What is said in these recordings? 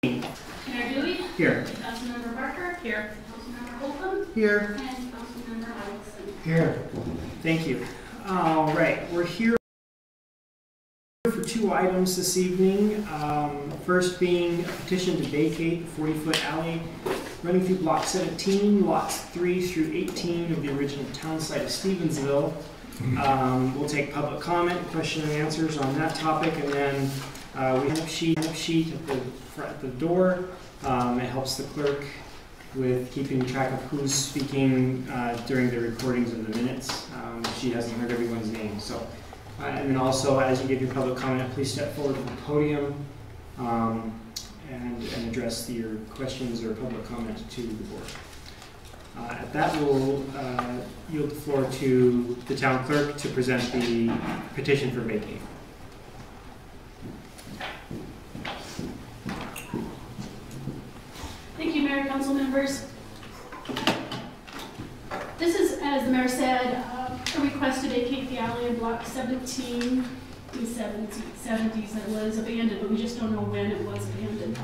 Mayor Dewey? Here. Councilmember Barker? Here. Councilmember Holcomb? Here. And Councilmember Allison? Here. Thank you. All right, we're here for two items this evening. First being a petition to vacate the 40-foot alley running through Block 17, lots 3 through 18 of the original town site of Stevensville. We'll take public comment, question and answers on that topic, and then we have a sheet at the door. It helps the clerk with keeping track of who's speaking during the recordings of the minutes. She hasn't heard everyone's name. So, and then also, as you give your public comment, please step forward to the podium and address your questions or public comment to the board. At that, we'll yield the floor to the town clerk to present the petition for vacating. Thank you, Mayor, council members. This is, as the mayor said, a request to vacate the alley in Block 17. In the 70s it was abandoned, but we just don't know when it was abandoned.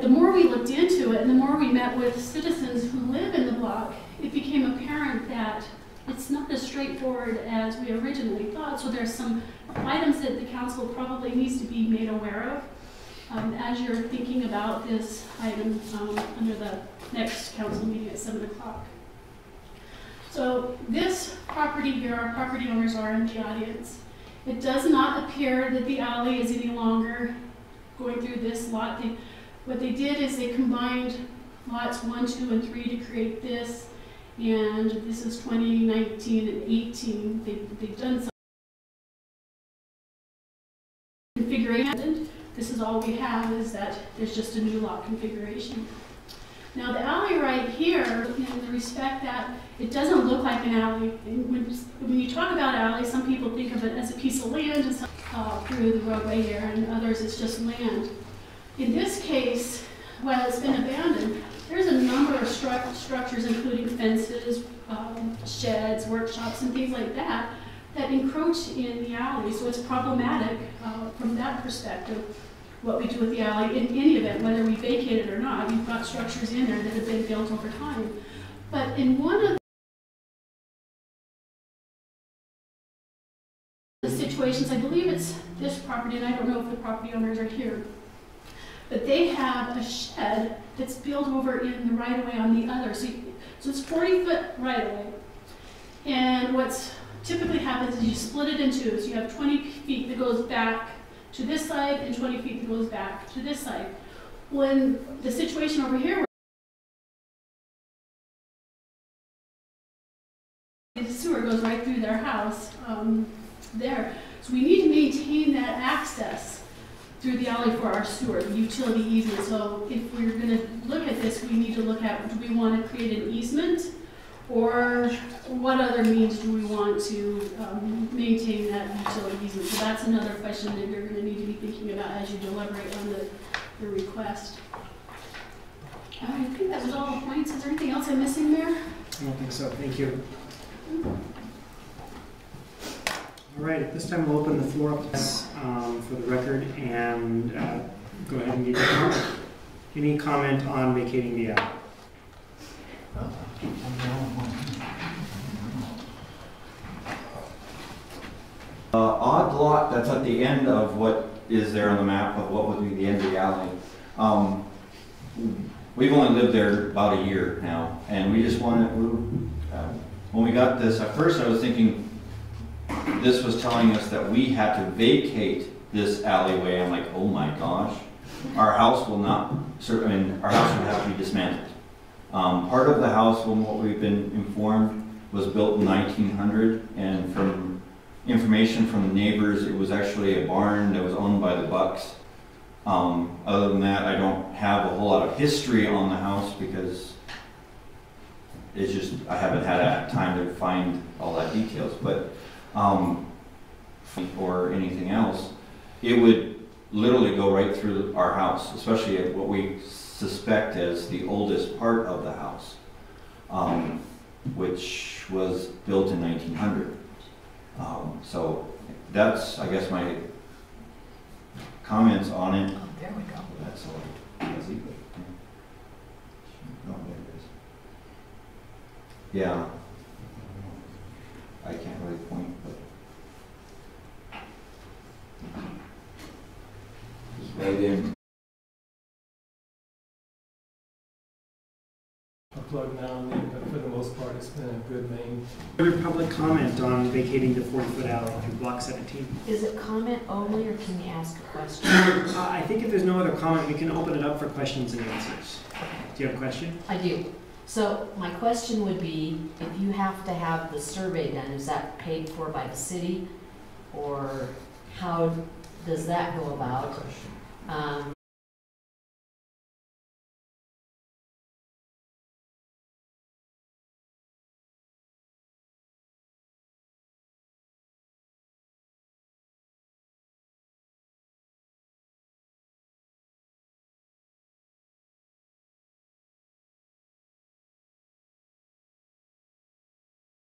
The more we looked into it and the more we met with citizens who live in the block, it became apparent that it's not as straightforward as we originally thought. So there's some items that the council probably needs to be made aware of as you're thinking about this item under the next council meeting at 7 o'clock. So this property here, our property owners are in the audience. It does not appear that the alley is any longer going through this lot. What they did is they combined lots 1, 2, and 3 to create this, and this is 2019 and 18. They've done some configuration. This is all we have, is that there's just a new lot configuration. Now the alley right here, in the respect that it doesn't look like an alley. When you talk about alley, some people think of it as a piece of land and through the roadway here, and others it's just land. In this case, while it's been abandoned, there's a number of structures, including fences, sheds, workshops, and things like that, that encroach in the alley. So it's problematic from that perspective, what we do with the alley. In any event, whether we vacate it or not, we've got structures in there that have been built over time. But in one of the situations, I believe it's this property, and I don't know if the property owners are here, but they have a shed that's built over in the right-of-way on the other. So it's 40-foot right-of-way. And what's typically happens is you split it in two. So you have 20 feet that goes back to this side and 20 feet that goes back to this side. When the situation over here, the sewer goes right through their house there. So we need to maintain that access through the alley for our sewer, the utility easement. So if we're going to look at this, we need to look at, do we want to create an easement, or what other means do we want to maintain that utility easement? So that's another question that you're going to need to be thinking about as you deliberate on the request. I think that was all the points. Is there anything else I'm missing, Mayor? I don't think so. Thank you. All right, at this time we'll open the floor up for the record and go ahead and give your comment. Any comment on vacating the alley? Odd lot that's at the end of what is there on the map of what would be the end of the alley. We've only lived there about a year now, and we just wanted, when we got this, at first I was thinking this was telling us that we had to vacate this alleyway. I'm like, oh my gosh, our house will not, our house would have to be dismantled. Part of the house, from what we've been informed, was built in 1900, and from information from the neighbors, it was actually a barn that was owned by the Bucks. Other than that, I don't have a whole lot of history on the house because it's just, I haven't had time to find all that details. But or anything else, it would literally go right through our house, especially at what we suspect as the oldest part of the house, which was built in 1900. So that's, I guess, my comments on it. Oh, there we go. That's all. That's equal. No, there it is. Yeah. I can't really point, but. Just right in. A plug now and then, but for the most part, it's been a good main. Further public comment on vacating the 40-foot alley through block 17? Is it comment only, or can you ask a question? I think if there's no other comment, we can open it up for questions and answers. Do you have a question? I do. So my question would be, if you have to have the survey done, is that paid for by the city? Or how does that go about?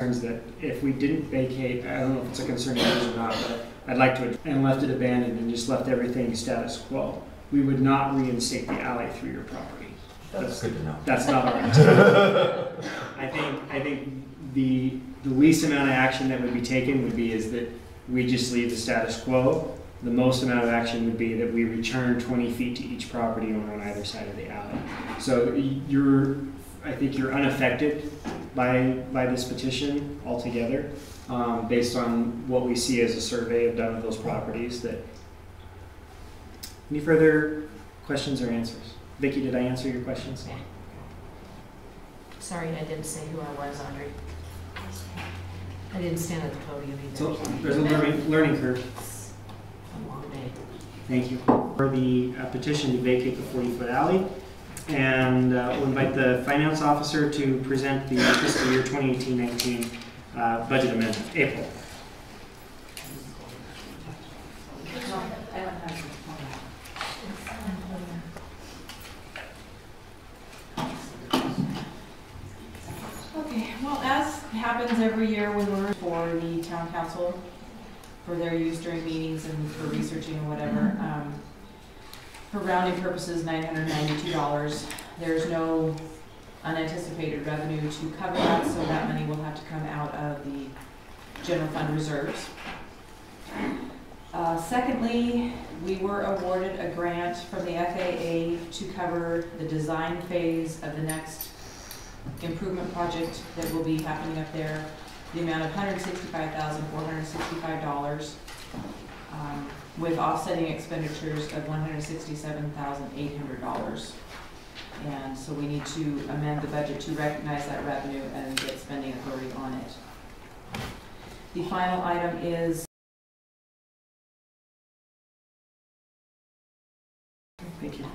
That if we didn't vacate, I don't know if it's a concern of yours or not, but I'd like to, and left it abandoned and just left everything status quo, we would not reinstate the alley through your property. That's good to know. That's not our intent. I think the least amount of action that would be taken would be is that we just leave the status quo. The most amount of action would be that we return 20 feet to each property owner on either side of the alley. So I think you're unaffected by this petition altogether, based on what we see as a survey done of those properties. Any further questions or answers? Vicki, did I answer your questions? Okay. Sorry, I didn't say who I was, Audrey. I didn't stand at the podium either. So there's a learning curve. It's a long day. Thank you. For the petition to vacate the 40-foot alley. And we'll invite the finance officer to present the fiscal year 2018-19 budget amendment. April. Okay, well, as happens every year when we're for the town council, for their use during meetings and for researching and whatever, for rounding purposes, $992. There's no unanticipated revenue to cover that, so that money will have to come out of the general fund reserves. Secondly, we were awarded a grant from the FAA to cover the design phase of the next improvement project that will be happening up there, the amount of $165,465. With offsetting expenditures of $167,800. And so we need to amend the budget to recognize that revenue and get spending authority on it. The final item is... Thank you.